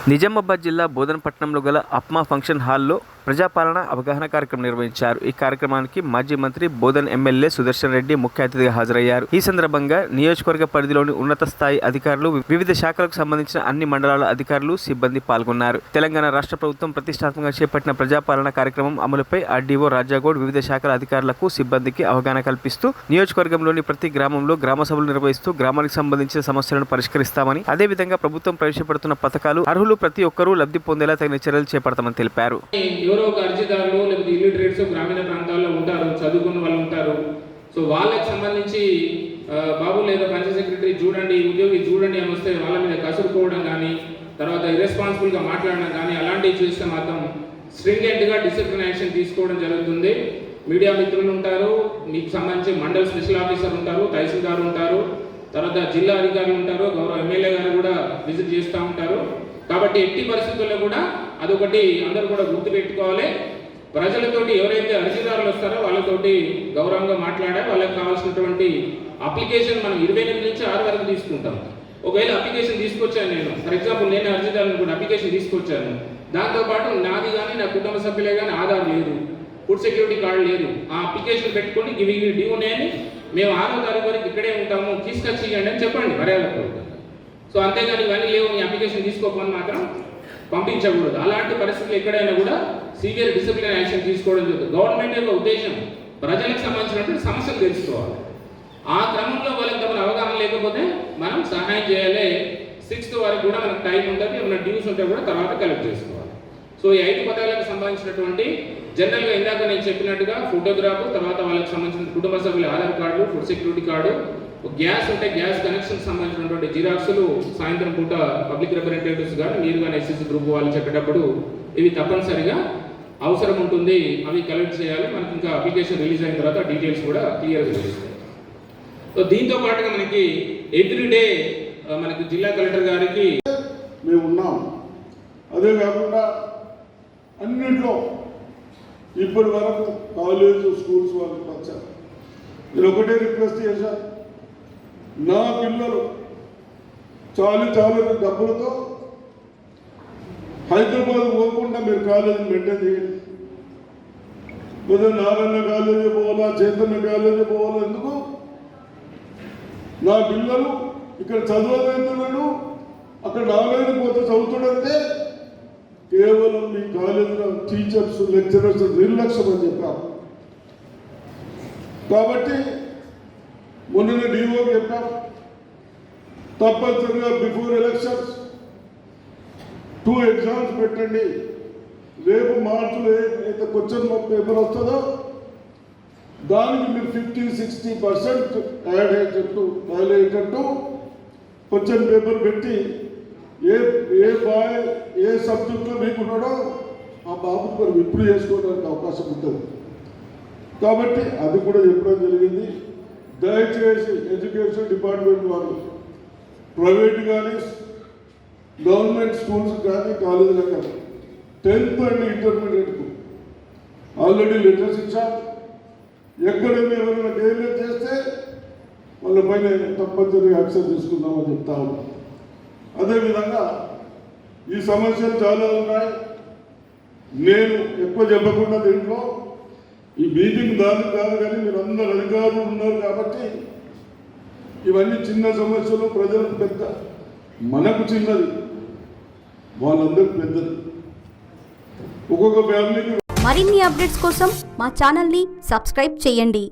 నిజామాబాద్ జిల్లా బోధనపట్నంలో గల అప్మా ఫంక్షన్ హాల్లో ప్రజాపాలన అవగాహన కార్యక్రమం నిర్వహించారు. ఈ కార్యక్రమానికి మాజీ మంత్రి బోధన్ ఎమ్మెల్యే సుదర్శన్ రెడ్డి ముఖ్య అతిథిగా హాజరయ్యారు. ఈ సందర్భంగా నియోజకవర్గ పరిధిలోని ఉన్నత స్థాయి అధికారులు, వివిధ శాఖలకు సంబంధించిన అన్ని మండలాల అధికారులు, సిబ్బంది పాల్గొన్నారు. తెలంగాణ రాష్ట్ర ప్రభుత్వం ప్రతిష్టాత్మకంగా చేపట్టిన ప్రజాపాలన కార్యక్రమం అమలుపై ఆర్డీఓ రాజాగౌడ్ వివిధ శాఖల అధికారులకు, సిబ్బందికి అవగాహన కల్పిస్తూ నియోజకవర్గంలోని ప్రతి గ్రామంలో గ్రామ సభలు నిర్వహిస్తూ గ్రామానికి సంబంధించిన సమస్యలను పరిష్కరిస్తామని, అదేవిధంగా ప్రభుత్వం ప్రవేశపెడుతున్న పథకాలు అర్హులు ప్రతి ఒక్కరూ లబ్ధి పొందేలా తగిన చర్యలు చేపడతామని తెలిపారు. ఎవరో ఒక అర్జీదారులు లేకపోతే ఇల్లిటరేట్స్ గ్రామీణ ప్రాంతాల్లో ఉంటారు, చదువుకున్న వాళ్ళు ఉంటారు. సో వాళ్ళకి సంబంధించి బాబు లేదా పంచాయత్ సెక్రటరీ చూడండి, ఉద్యోగి చూడండి అని వస్తే వాళ్ళ మీద కసురుకోవడం కానీ, తర్వాత ఇర్రెస్పాన్సిబుల్గా మాట్లాడడం కానీ అలాంటివి చేస్తే మాత్రం స్ట్రింగెంట్గా డిసిప్లిన్ యాక్షన్ తీసుకోవడం జరుగుతుంది. మీడియా మిత్రులు ఉంటారు, మీకు సంబంధించి మండల్ స్పెషల్ ఆఫీసర్ ఉంటారు, తహసీల్దార్ ఉంటారు, తర్వాత జిల్లా అధికారులు ఉంటారు, గౌరవ ఎమ్మెల్యే గారు కూడా విజిట్ చేస్తూ ఉంటారు. కాబట్టి ఎట్టి పరిస్థితుల్లో కూడా అదొకటి అందరూ కూడా గుర్తుపెట్టుకోవాలి. ప్రజలతోటి ఎవరైతే అర్జీదారులు వస్తారో వాళ్ళతోటి గౌరవంగా మాట్లాడే వాళ్ళకి కావాల్సినటువంటి అప్లికేషన్ మనం 28 నుంచి 6 వరకు తీసుకుంటాం. ఒకవేళ అప్లికేషన్ తీసుకొచ్చాను నేను, ఫర్ ఎగ్జాంపుల్ నేను అర్జీదారులను కూడా అప్లికేషన్ తీసుకొచ్చాను, దాంతోపాటు నాది కానీ నా కుటుంబ సభ్యులే కానీ ఆధార్ లేదు, ఫుడ్ సెక్యూరిటీ కార్డు లేదు, ఆ అప్లికేషన్ పెట్టుకొని ఇవి డ్యూ ఉన్నాయని మేము 6వ తారీఖు వరకు ఇక్కడే ఉంటాము, తీసుకొచ్చి ఇవ్వండి అని చెప్పండి మర్యాదపూర్వకంగా. సో అంతేగాని ఇవన్నీ లేవు, మీ అప్లికేషన్ తీసుకోకపోని మాత్రం పంపించకూడదు. అలాంటి పరిస్థితులు ఎక్కడైనా కూడా సివియర్ డిసిప్లిన్ యాక్షన్ తీసుకోవడం జరుగుతుంది. గవర్నమెంట్ యొక్క ఉద్దేశం ప్రజలకు సంబంధించినటువంటి సమస్యలు తెలుసుకోవాలి. ఆ క్రమంలో వాళ్ళకి తమ అవగాహన లేకపోతే మనం సహాయం చేయాలి. 6th వరకు కూడా మనకు టైం ఉంటుంది, ఏమైనా డ్యూస్ ఉంటే కూడా తర్వాత కలెక్ట్ చేసుకోవాలి. సో ఈ 5 పథకాలకు సంబంధించినటువంటి జనరల్గా ఇందాక నేను చెప్పినట్టుగా ఫోటోగ్రాఫ్, తర్వాత వాళ్ళకి సంబంధించిన కుటుంబ సభ్యుల Aadhaar card, food security card, gas ఉంటే గ్యాస్ కనెక్షన్ సంబంధించినటువంటి జిరాక్స్లు సాయంత్రం పూట పబ్లిక్ రిప్రజెంటేటివ్స్ కానీ మీరు కానీ ఎస్ఎస్సి గ్రూప్ వాళ్ళు చెప్పేటప్పుడు ఇవి తప్పనిసరిగా అవసరం ఉంటుంది, అవి కలెక్ట్ చేయాలి. మనకి ఇంకా అప్లికేషన్ రిలీజ్ అయిన తర్వాత డీటెయిల్స్ కూడా క్లియర్గా తెలుస్తాయి. సో దీంతో పాటుగా మనకి ఎవ్రీడే మనకి జిల్లా కలెక్టర్ గారికి మేము ఉన్నాం. అదే కాకుండా అన్నింటిలో ఇప్పటి వరకు కాలేజ్ స్కూల్స్ వాళ్ళకి వచ్చారు. నేను ఒకటే రిక్వెస్ట్ చేశాను, నా పిల్లలు చాలు డబ్బులతో హైదరాబాద్ పోకుండా మీరు కాలేజీ మెయింటైన్ చేయండి. నారాయణ కాలేజీ పోవాలా, చైతన్య కాలేజీ పోవాలా, ఎందుకు నా పిల్లలు ఇక్కడ చదవలేతున్నాడు, అక్కడ నాలుగైదు పోతే చదువుతాడంటే కేవలం మీ కాలేజీలో టీచర్స్, లెక్చరర్స్ నిర్లక్ష్యం అని చెప్పారు. కాబట్టి మొన్న డిఓ చెప్పాం, తప్పనిసరిగా బిఫోర్ ఎలక్షన్స్ 2 ఎగ్జామ్స్ పెట్టండి. రేపు మార్చిలో ఏదైతే క్వశ్చన్ పేపర్ వస్తుందో దానికి మీరు 50-60% యాడ్ అయ్యేటట్టు క్వశ్చన్ పేపర్ పెట్టి ఏ సబ్జెక్ట్లో మీకు ఉన్నాడో ఆ బాబుకి మనం ఇంప్రూవ్ చేసుకోవడానికి అవకాశం ఉంటుంది. కాబట్టి అది కూడా చెప్పడం జరిగింది. దయచేసి ఎడ్యుకేషన్ డిపార్ట్మెంట్ వాళ్ళు ప్రైవేట్ కానీ గవర్నమెంట్ స్కూల్స్ కానీ కాలేజీలు కానీ 10th అండ్ ఇంటర్మీడియట్కు ఆల్రెడీ లెటర్స్ ఇచ్చాం. ఎక్కడ ఎవరైనా డేర్లెట్ చేస్తే వాళ్ళ పైన తప్పనిసరిగా యాక్షన్ తీసుకుందామని చెప్తా ఉన్నాం. అదేవిధంగా ఈ సమస్యలు చాలా ఉన్నాయి. నేను ఎక్కువ చెప్పకుండా దీంట్లో ఈ మీటింగ్ దానికి కాదు, కానీ మీరు అందరు అధికారులు ఉన్నారు కాబట్టి ఇవన్నీ చిన్న సమస్యలు, ప్రజలకు పెద్ద, మనకు చిన్నది, వాళ్ళందరూ పెద్దది. ఒక్కొక్క ఫ్యామిలీకి మరిన్ని అప్డేట్స్ కోసం మా ఛానల్ని సబ్స్క్రైబ్ చేయండి.